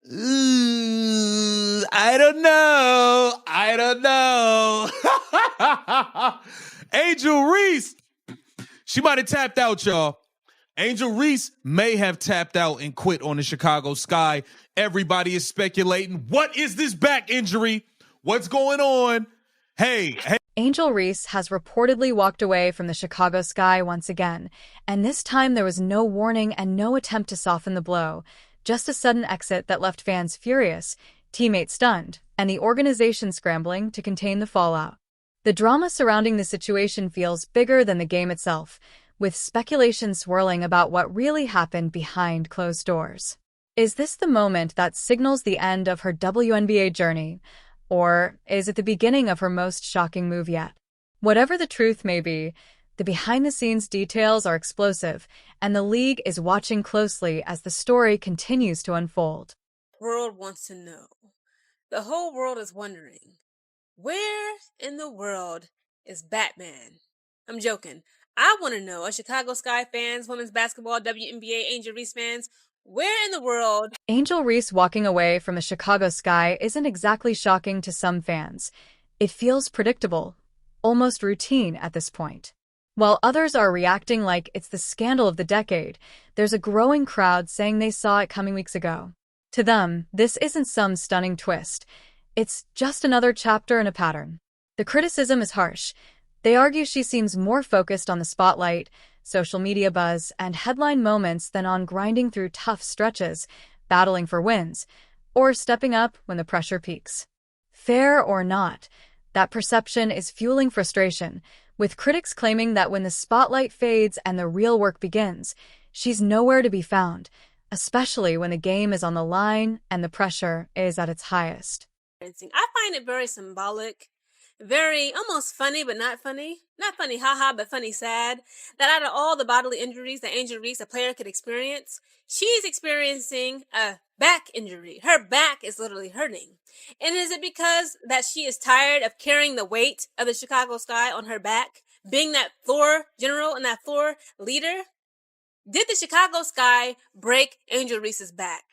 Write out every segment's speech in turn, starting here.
I don't know. Angel Reese. She might have tapped out, y'all. Angel Reese may have tapped out and quit on the Chicago Sky. Everybody is speculating. What is this back injury? What's going on? Hey. Angel Reese has reportedly walked away from the Chicago Sky once again, and this time there was no warning and no attempt to soften the blow. Just a sudden exit that left fans furious, teammates stunned, and the organization scrambling to contain the fallout. The drama surrounding the situation feels bigger than the game itself, with speculation swirling about what really happened behind closed doors. Is this the moment that signals the end of her WNBA journey, or is it the beginning of her most shocking move yet? Whatever the truth may be, the behind-the-scenes details are explosive, and the league is watching closely as the story continues to unfold. The world wants to know. The whole world is wondering, where in the world is Batman? I'm joking. I want to know, as Chicago Sky fans, women's basketball, WNBA, Angel Reese fans, where in the world? Angel Reese walking away from the Chicago Sky isn't exactly shocking to some fans. It feels predictable, almost routine at this point. While others are reacting like it's the scandal of the decade, there's a growing crowd saying they saw it coming weeks ago. To them, this isn't some stunning twist. It's just another chapter in a pattern. The criticism is harsh. They argue she seems more focused on the spotlight, social media buzz, and headline moments than on grinding through tough stretches, battling for wins, or stepping up when the pressure peaks. Fair or not, that perception is fueling frustration, with critics claiming that when the spotlight fades and the real work begins, she's nowhere to be found, especially when the game is on the line and the pressure is at its highest. I find it very symbolic, very almost funny, but not funny. Not funny, haha, but funny, sad. That out of all the bodily injuries that Angel Reese, a player, could experience, she's experiencing a back injury. Her back is literally hurting. And is it because that she is tired of carrying the weight of the Chicago Sky on her back, being that floor general and that floor leader? Did the Chicago Sky break Angel Reese's back?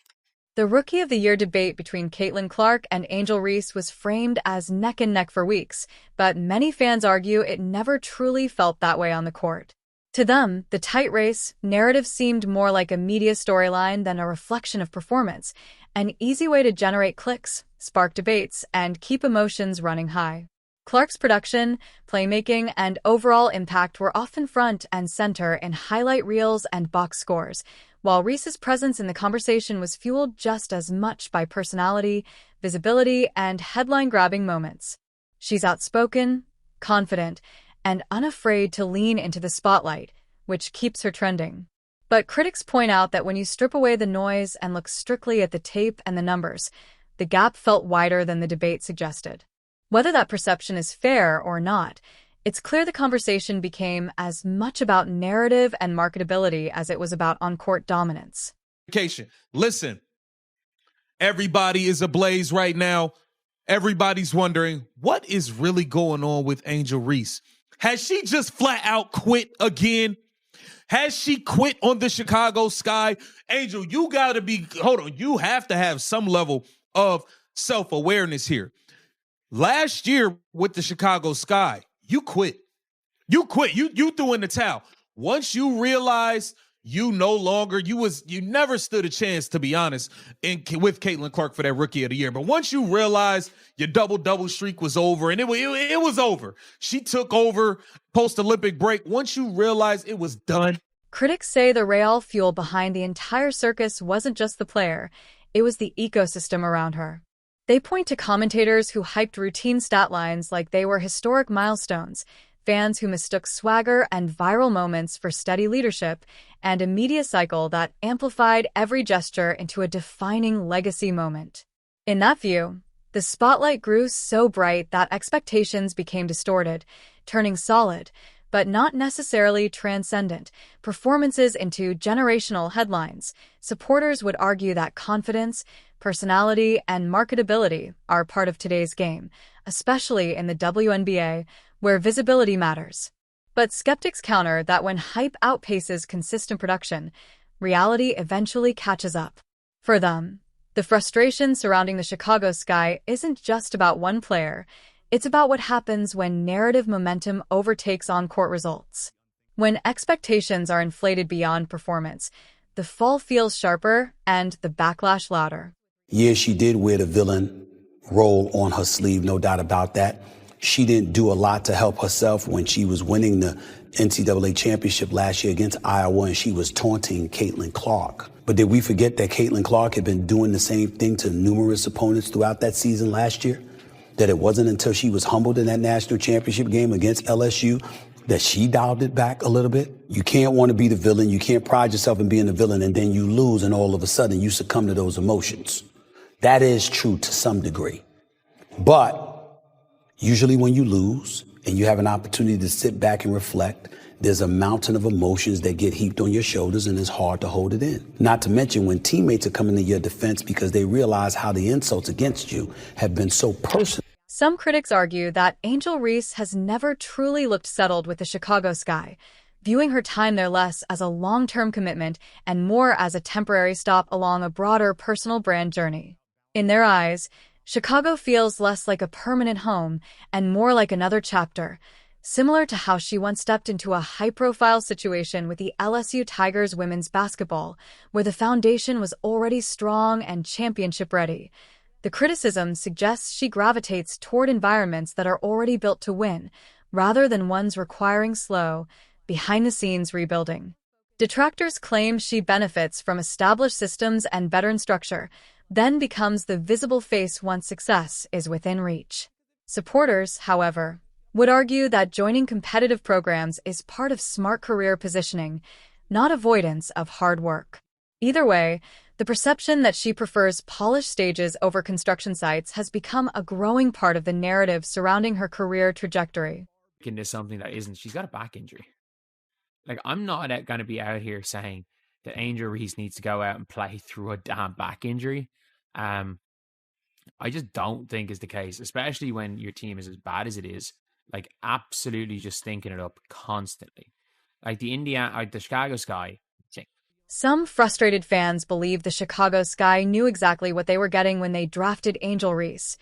The Rookie of the Year debate between Caitlin Clark and Angel Reese was framed as neck and neck for weeks, but many fans argue it never truly felt that way on the court. To them, the tight race narrative seemed more like a media storyline than a reflection of performance, an easy way to generate clicks, spark debates, and keep emotions running high. Clark's production, playmaking, and overall impact were often front and center in highlight reels and box scores, while Reese's presence in the conversation was fueled just as much by personality, visibility, and headline-grabbing moments. She's outspoken, confident, and unafraid to lean into the spotlight, which keeps her trending. But critics point out that when you strip away the noise and look strictly at the tape and the numbers, the gap felt wider than the debate suggested. Whether that perception is fair or not, it's clear the conversation became as much about narrative and marketability as it was about on-court dominance. Listen, everybody is ablaze right now. Everybody's wondering, what is really going on with Angel Reese? Has she just flat out quit again? Has she quit on the Chicago Sky? Angel, you have to have some level of self-awareness here. Last year with the Chicago Sky, you quit. You threw in the towel. Once you realized you never stood a chance, to be honest, with Caitlin Clark for that Rookie of the Year. But once you realized your double streak was over, and it was over. She took over post-Olympic break. Once you realized it was done. Critics say the real fuel behind the entire circus wasn't just the player, it was the ecosystem around her. They point to commentators who hyped routine stat lines like they were historic milestones, fans who mistook swagger and viral moments for steady leadership, and a media cycle that amplified every gesture into a defining legacy moment. In that view, the spotlight grew so bright that expectations became distorted, turning solid, but not necessarily transcendent, performances into generational headlines. Supporters would argue that confidence, personality, and marketability are part of today's game, especially in the WNBA, where visibility matters. But skeptics counter that when hype outpaces consistent production, reality eventually catches up. For them, the The frustration surrounding the Chicago Sky isn't just about one player. It's about what happens when narrative momentum overtakes on-court results. When expectations are inflated beyond performance, the fall feels sharper and the backlash louder. Yeah, she did wear the villain role on her sleeve, no doubt about that. She didn't do a lot to help herself when she was winning the NCAA championship last year against Iowa, and she was taunting Caitlin Clark. But did we forget that Caitlin Clark had been doing the same thing to numerous opponents throughout that season last year? That it wasn't until she was humbled in that national championship game against LSU that she dialed it back a little bit? You can't want to be the villain. You can't pride yourself in being the villain, and then you lose, and all of a sudden you succumb to those emotions. That is true to some degree. But usually when you lose and you have an opportunity to sit back and reflect, there's a mountain of emotions that get heaped on your shoulders, and it's hard to hold it in. Not to mention when teammates are coming to your defense because they realize how the insults against you have been so personal. Some critics argue that Angel Reese has never truly looked settled with the Chicago Sky, viewing her time there less as a long-term commitment and more as a temporary stop along a broader personal brand journey. In their eyes, Chicago feels less like a permanent home and more like another chapter, similar to how she once stepped into a high-profile situation with the LSU Tigers women's basketball, where the foundation was already strong and championship-ready. The criticism suggests she gravitates toward environments that are already built to win, rather than ones requiring slow, behind-the-scenes rebuilding. Detractors claim she benefits from established systems and veteran structure, then becomes the visible face once success is within reach. Supporters, however, would argue that joining competitive programs is part of smart career positioning, not avoidance of hard work. Either way, the perception that she prefers polished stages over construction sites has become a growing part of the narrative surrounding her career trajectory. Into something that isn't, she's got a back injury. Like, I'm not going to be out here saying that Angel Reese needs to go out and play through a damn back injury. I just don't think is the case, especially when your team is as bad as it is. Like, absolutely just thinking it up constantly. Like the Chicago Sky. Some frustrated fans believe the Chicago Sky knew exactly what they were getting when they drafted Angel Reese.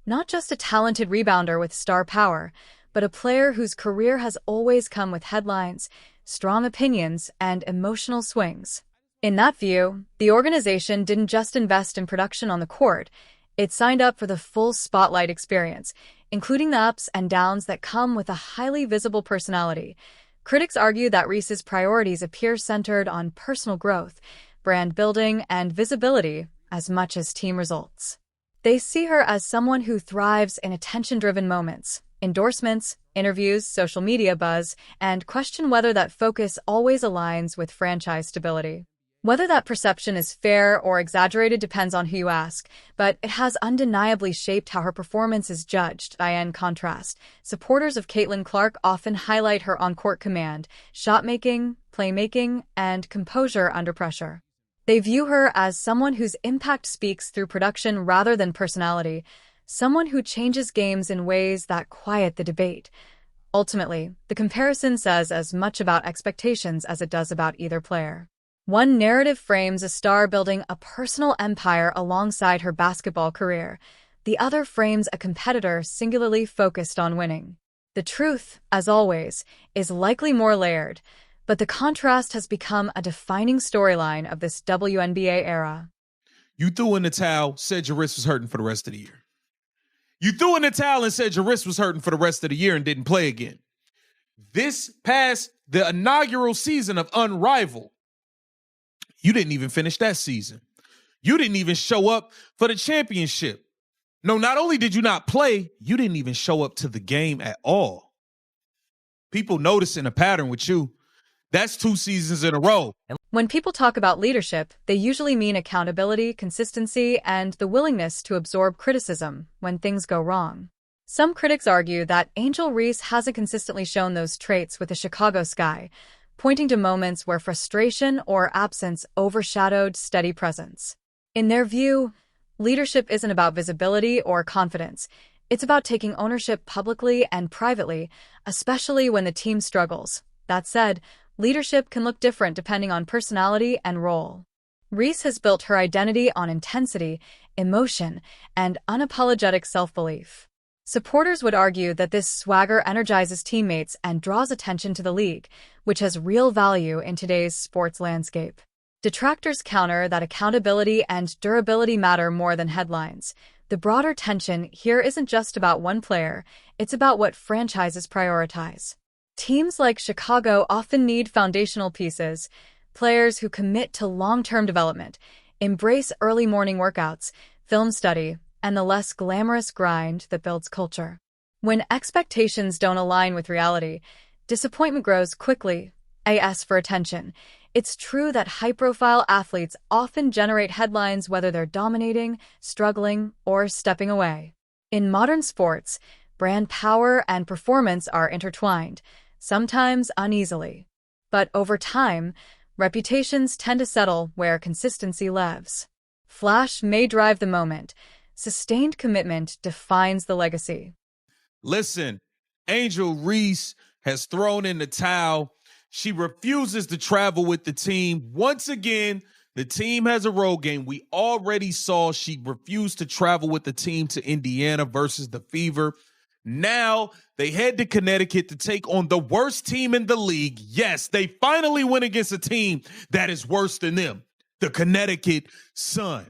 Not just a talented rebounder with star power, but a player whose career has always come with headlines, strong opinions, and emotional swings. In that view, the organization didn't just invest in production on the court, it signed up for the full spotlight experience, including the ups and downs that come with a highly visible personality. Critics argue that Reese's priorities appear centered on personal growth, brand building, and visibility as much as team results. They see her as someone who thrives in attention-driven moments, endorsements, interviews, social media buzz, and question whether that focus always aligns with franchise stability. Whether that perception is fair or exaggerated depends on who you ask, but it has undeniably shaped how her performance is judged. In contrast, supporters of Caitlin Clark often highlight her on-court command, shot-making, playmaking, and composure under pressure. They view her as someone whose impact speaks through production rather than personality, someone who changes games in ways that quiet the debate. Ultimately, the comparison says as much about expectations as it does about either player. One narrative frames a star building a personal empire alongside her basketball career. The other frames a competitor singularly focused on winning. The truth, as always, is likely more layered, but the contrast has become a defining storyline of this WNBA era. You threw in the towel, said your wrist was hurting for the rest of the year. You threw in the towel and said your wrist was hurting for the rest of the year and didn't play again. This past the inaugural season of Unrivaled, you didn't even finish that season. You didn't even show up for the championship. No, not only did you not play, you didn't even show up to the game at all. People noticing a pattern with you. That's 2 seasons in a row. When people talk about leadership, they usually mean accountability, consistency, and the willingness to absorb criticism when things go wrong. Some critics argue that Angel Reese hasn't consistently shown those traits with the Chicago Sky, pointing to moments where frustration or absence overshadowed steady presence. In their view, leadership isn't about visibility or confidence. It's about taking ownership publicly and privately, especially when the team struggles. That said, leadership can look different depending on personality and role. Reese has built her identity on intensity, emotion, and unapologetic self-belief. Supporters would argue that this swagger energizes teammates and draws attention to the league, which has real value in today's sports landscape. Detractors counter that accountability and durability matter more than headlines. The broader tension here isn't just about one player, it's about what franchises prioritize. Teams like Chicago often need foundational pieces, players who commit to long-term development, embrace early morning workouts, film study, and the less glamorous grind that builds culture. When expectations don't align with reality, disappointment grows quickly. As for attention, it's true that high-profile athletes often generate headlines whether they're dominating, struggling, or stepping away. In modern sports, brand power and performance are intertwined, sometimes uneasily. But over time, reputations tend to settle where consistency lives. Flash may drive the moment. Sustained commitment defines the legacy. Listen, Angel Reese has thrown in the towel. She refuses to travel with the team. Once again, the team has a road game. We already saw she refused to travel with the team to Indiana versus the Fever. Now they head to Connecticut to take on the worst team in the league. Yes, they finally went against a team that is worse than them, the Connecticut Sun.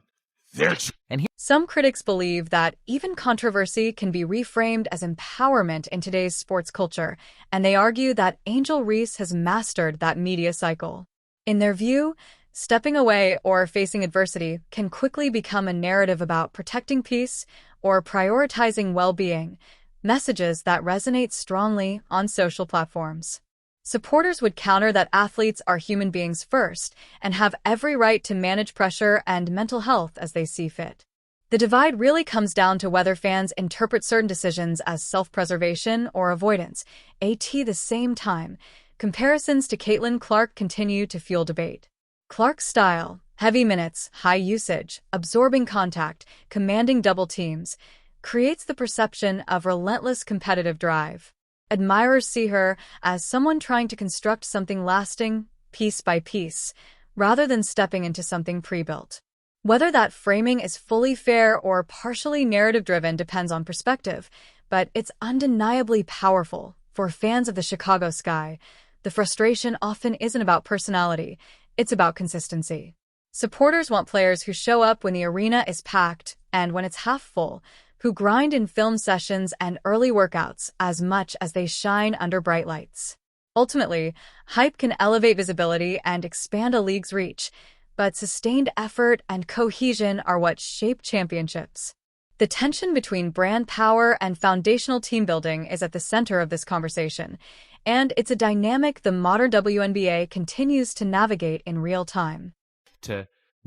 Some critics believe that even controversy can be reframed as empowerment in today's sports culture, and they argue that Angel Reese has mastered that media cycle. In their view, stepping away or facing adversity can quickly become a narrative about protecting peace or prioritizing well-being, messages that resonate strongly on social platforms. Supporters would counter that athletes are human beings first and have every right to manage pressure and mental health as they see fit. The divide really comes down to whether fans interpret certain decisions as self-preservation or avoidance. At the same time, comparisons to Caitlin Clark continue to fuel debate. Clark's style, heavy minutes, high usage, absorbing contact, commanding double teams, creates the perception of relentless competitive drive. Admirers see her as someone trying to construct something lasting, piece by piece, rather than stepping into something pre-built. Whether that framing is fully fair or partially narrative-driven depends on perspective, but it's undeniably powerful. For fans of the Chicago Sky, the frustration often isn't about personality, it's about consistency. Supporters want players who show up when the arena is packed and when it's half full, who grind in film sessions and early workouts as much as they shine under bright lights. Ultimately, hype can elevate visibility and expand a league's reach, but sustained effort and cohesion are what shape championships. The tension between brand power and foundational team building is at the center of this conversation, and it's a dynamic the modern WNBA continues to navigate in real time.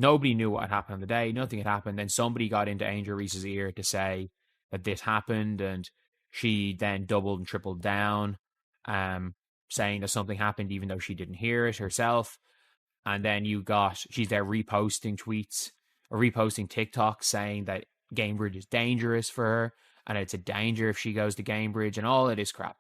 Nobody knew what had happened on the day. Nothing had happened. Then somebody got into Angel Reese's ear to say that this happened, and she then doubled and tripled down, saying that something happened even though she didn't hear it herself. And then she's there reposting tweets or reposting TikToks saying that Gamebridge is dangerous for her, and it's a danger if she goes to Gamebridge and all of this crap.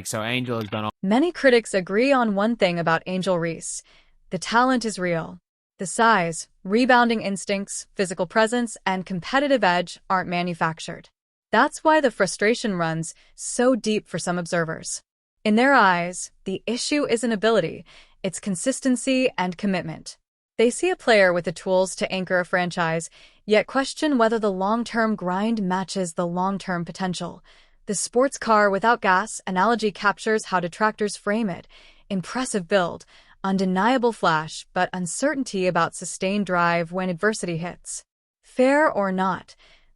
So Angel has done all. Many critics agree on one thing about Angel Reese. The talent is real. The size, rebounding instincts, physical presence, and competitive edge aren't manufactured. That's why the frustration runs so deep for some observers. In their eyes, the issue isn't ability, it's consistency and commitment. They see a player with the tools to anchor a franchise, yet question whether the long-term grind matches the long-term potential. The sports car without gas analogy captures how detractors frame it. Impressive build, undeniable flash, but uncertainty about sustained drive when adversity hits. Fair or not,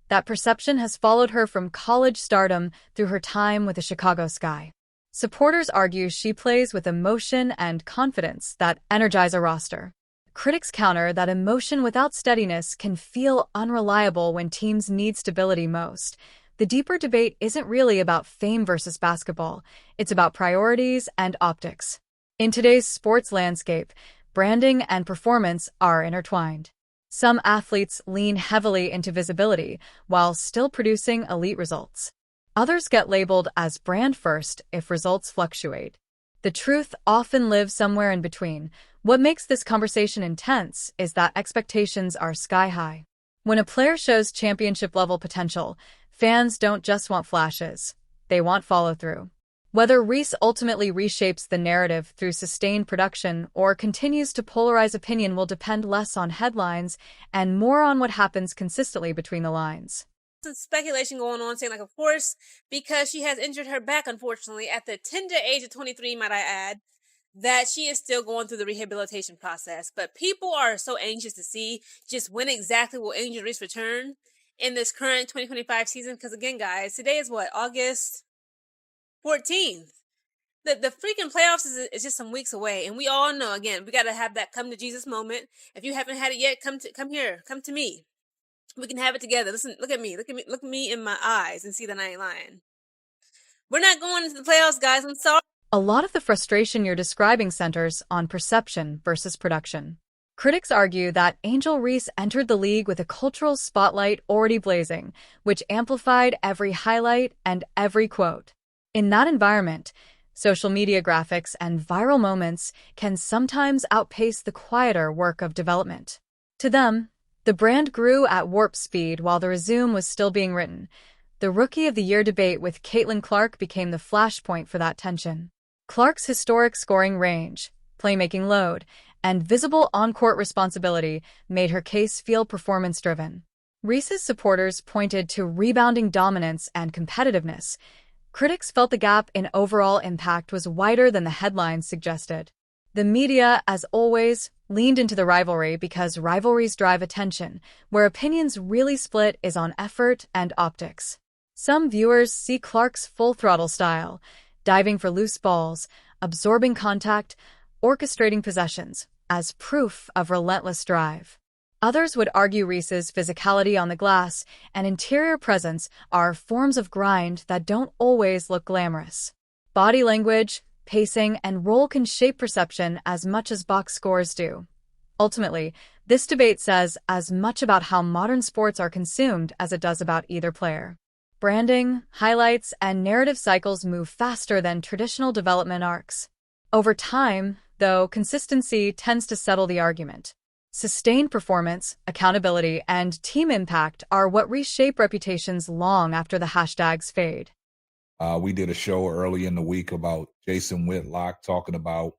that perception has followed her from college stardom through her time with the Chicago Sky. Supporters argue she plays with emotion and confidence that energize a roster. Critics counter that emotion without steadiness can feel unreliable when teams need stability most. The deeper debate isn't really about fame versus basketball, it's about priorities and optics. In today's sports landscape, branding and performance are intertwined. Some athletes lean heavily into visibility while still producing elite results. Others get labeled as brand first if results fluctuate. The truth often lives somewhere in between, What makes this conversation intense is that expectations are sky high. When a player shows championship-level potential, fans don't just want flashes. They want follow-through. Whether Reese ultimately reshapes the narrative through sustained production or continues to polarize opinion will depend less on headlines and more on what happens consistently between the lines. Some speculation going on saying, like, of course, because she has injured her back, unfortunately, at the tender age of 23, might I add, that she is still going through the rehabilitation process. But people are so anxious to see just when exactly will Angel Reese return in this current 2025 season. Because again, guys, today is what, August 14th. The freaking playoffs is just some weeks away. And we all know, again, we got to have that come to Jesus moment. If you haven't had it yet, come here, come to me. We can have it together. Listen, look at me in my eyes and see that I ain't lying. We're not going into the playoffs, guys. I'm sorry. A lot of the frustration you're describing centers on perception versus production. Critics argue that Angel Reese entered the league with a cultural spotlight already blazing, which amplified every highlight and every quote. In that environment, social media graphics and viral moments can sometimes outpace the quieter work of development. To them, the brand grew at warp speed while the resume was still being written. The Rookie of the Year debate with Caitlin Clark became the flashpoint for that tension. Clark's historic scoring range, playmaking load, and visible on-court responsibility made her case feel performance-driven. Reese's supporters pointed to rebounding dominance and competitiveness. Critics felt the gap in overall impact was wider than the headlines suggested. The media, as always, leaned into the rivalry because rivalries drive attention. Where opinions really split is on effort and optics. Some viewers see Clark's full-throttle style, diving for loose balls, absorbing contact, orchestrating possessions, as proof of relentless drive. Others would argue Reese's physicality on the glass and interior presence are forms of grind that don't always look glamorous. Body language, pacing, and role can shape perception as much as box scores do. Ultimately, this debate says as much about how modern sports are consumed as it does about either player. Branding, highlights, and narrative cycles move faster than traditional development arcs. Over time, though, consistency tends to settle the argument. Sustained performance, accountability, and team impact are what reshape reputations long after the hashtags fade. We did a show early in the week about Jason Whitlock talking about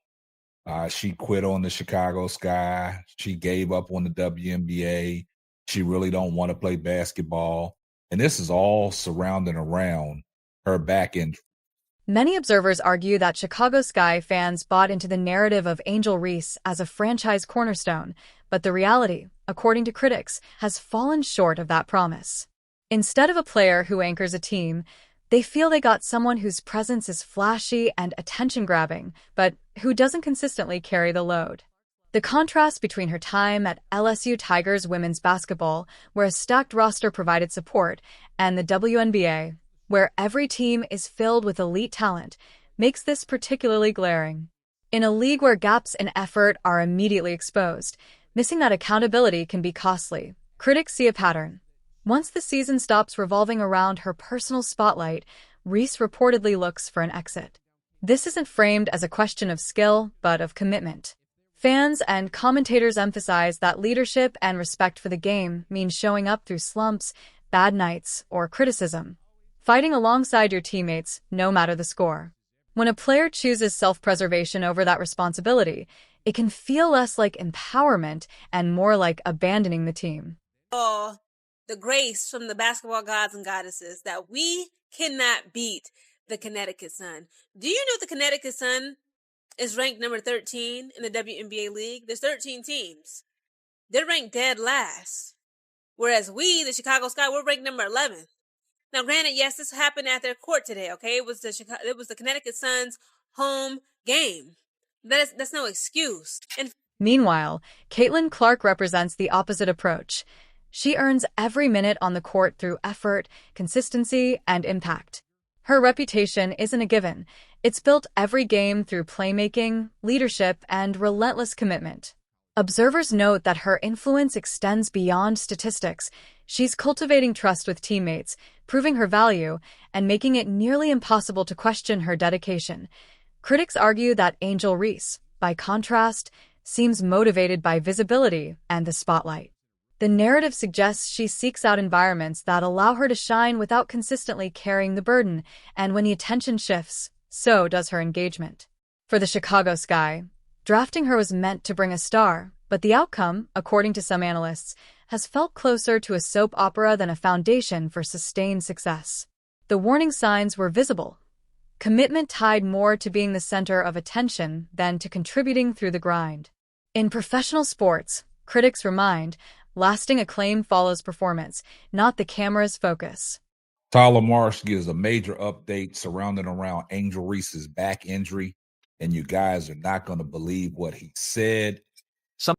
she quit on the Chicago Sky. She gave up on the WNBA. She really don't want to play basketball. And this is all surrounding around her back injury. Many observers argue that Chicago Sky fans bought into the narrative of Angel Reese as a franchise cornerstone, but the reality, according to critics, has fallen short of that promise. Instead of a player who anchors a team, they feel they got someone whose presence is flashy and attention-grabbing, but who doesn't consistently carry the load. The contrast between her time at LSU Tigers women's basketball, where a stacked roster provided support, and the WNBA, where every team is filled with elite talent, makes this particularly glaring. In a league where gaps in effort are immediately exposed, missing that accountability can be costly. Critics see a pattern. Once the season stops revolving around her personal spotlight, Reese reportedly looks for an exit. This isn't framed as a question of skill, but of commitment. Fans and commentators emphasize that leadership and respect for the game mean showing up through slumps, bad nights, or criticism. Fighting alongside your teammates, no matter the score. When a player chooses self-preservation over that responsibility, it can feel less like empowerment and more like abandoning the team. Oh, the grace from the basketball gods and goddesses that we cannot beat the Connecticut Sun. Do you know the Connecticut Sun is ranked number 13 in the WNBA league? There's 13 teams. They're ranked dead last. Whereas we, the Chicago Sky, we're ranked number 11. Now, granted, yes, this happened at their court today, okay? It was the Connecticut Sun's home game. That's no excuse. And Meanwhile, Caitlin Clark represents the opposite approach. She earns every minute on the court through effort, consistency, and impact. Her reputation isn't a given. It's built every game through playmaking, leadership, and relentless commitment. Observers note that her influence extends beyond statistics. She's cultivating trust with teammates, proving her value, and making it nearly impossible to question her dedication. Critics argue that Angel Reese, by contrast, seems motivated by visibility and the spotlight. The narrative suggests she seeks out environments that allow her to shine without consistently carrying the burden, and when the attention shifts, so does her engagement. For the Chicago Sky, drafting her was meant to bring a star, but the outcome, according to some analysts, has felt closer to a soap opera than a foundation for sustained success. The warning signs were visible. Commitment tied more to being the center of attention than to contributing through the grind. In professional sports, critics remind, lasting acclaim follows performance, not the camera's focus. Tyler Marsh gives a major update surrounding around Angel Reese's back injury, and you guys are not going to believe what he said.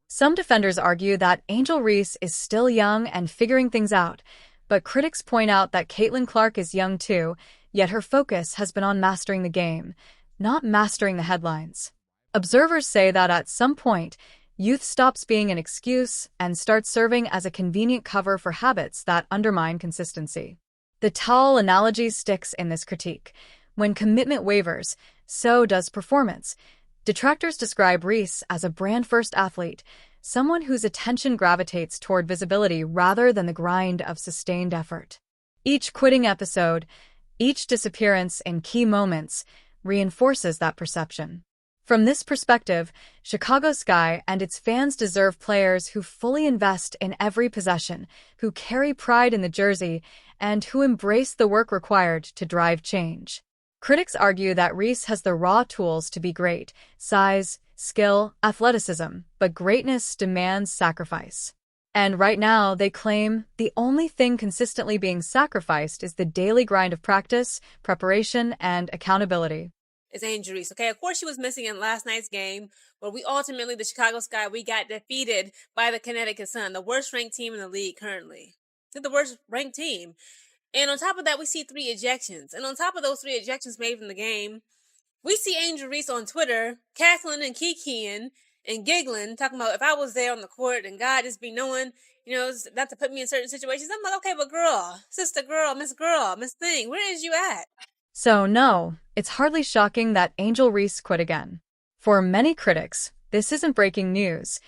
Some defenders argue that Angel Reese is still young and figuring things out, but critics point out that Caitlin Clark is young too, yet her focus has been on mastering the game, not mastering the headlines. Observers say that at some point, youth stops being an excuse and starts serving as a convenient cover for habits that undermine consistency. The towel analogy sticks in this critique. When commitment wavers, so does performance. Detractors describe Reese as a brand-first athlete, someone whose attention gravitates toward visibility rather than the grind of sustained effort. Each quitting episode, each disappearance in key moments, reinforces that perception. From this perspective, Chicago Sky and its fans deserve players who fully invest in every possession, who carry pride in the jersey, and who embrace the work required to drive change. Critics argue that Reese has the raw tools to be great: size, skill, athleticism, but greatness demands sacrifice. And right now, they claim the only thing consistently being sacrificed is the daily grind of practice, preparation, and accountability. It's Angel Reese. Okay, of course she was missing in last night's game, where we ultimately, the Chicago Sky, we got defeated by the Connecticut Sun, the worst ranked team in the league currently. They're the worst ranked team. And on top of that, we see 3 ejections. And on top of those 3 ejections made from the game, we see Angel Reese on Twitter cackling and kikiing and giggling, talking about if I was there on the court and God just be knowing, not to put me in certain situations. I'm like, okay, but girl, sister girl, Miss Thing, where is you at? So no, it's hardly shocking that Angel Reese quit again. For many critics, this isn't breaking news.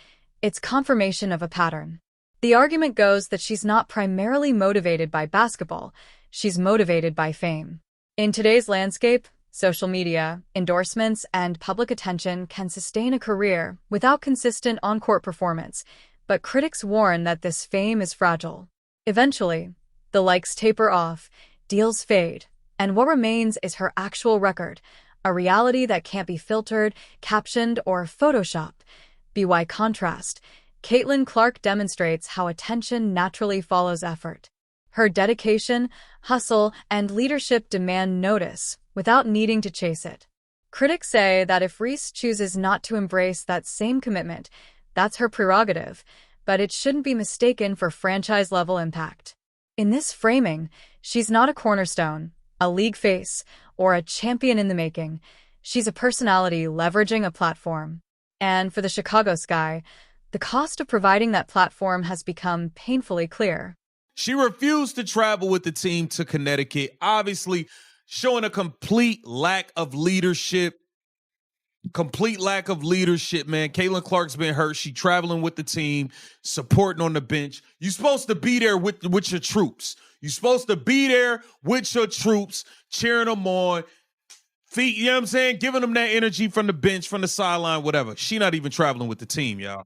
It's confirmation of a pattern. The argument goes that she's not primarily motivated by basketball, she's motivated by fame. In today's landscape, social media, endorsements, and public attention can sustain a career without consistent on-court performance, but critics warn that this fame is fragile. Eventually, the likes taper off, deals fade, and what remains is her actual record, a reality that can't be filtered, captioned, or photoshopped. By contrast, Caitlin Clark demonstrates how attention naturally follows effort. Her dedication, hustle, and leadership demand notice without needing to chase it. Critics say that if Reese chooses not to embrace that same commitment, that's her prerogative, but it shouldn't be mistaken for franchise-level impact. In this framing, she's not a cornerstone, a league face, or a champion in the making. She's a personality leveraging a platform. And for the Chicago Sky, the cost of providing that platform has become painfully clear. She refused to travel with the team to Connecticut, obviously showing a complete lack of leadership. Man. Caitlin Clark's been hurt. She traveling with the team, supporting on the bench. You're supposed to be there with your troops. You're supposed to be there with your troops, cheering them on, feet, you know what I'm saying? Giving them that energy from the bench, from the sideline, whatever. She not even traveling with the team, y'all.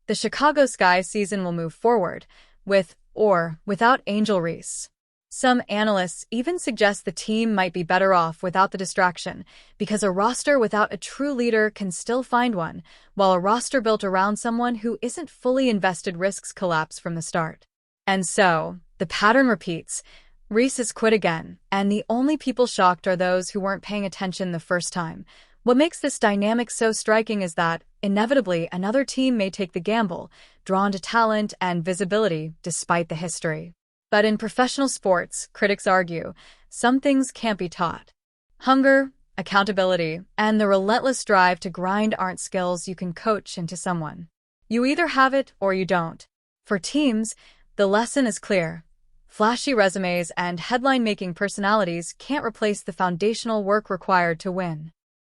The Chicago Sky season will move forward, with or without Angel Reese. Some analysts even suggest the team might be better off without the distraction, because a roster without a true leader can still find one, while a roster built around someone who isn't fully invested risks collapse from the start. And so, the pattern repeats. Reese has quit again, and the only people shocked are those who weren't paying attention the first time. What makes this dynamic so striking is that, inevitably, another team may take the gamble, drawn to talent and visibility despite the history. But in professional sports, critics argue, some things can't be taught. Hunger, accountability, and the relentless drive to grind aren't skills you can coach into someone. You either have it or you don't. For teams, the lesson is clear. Flashy resumes and headline-making personalities can't replace the foundational work required to win.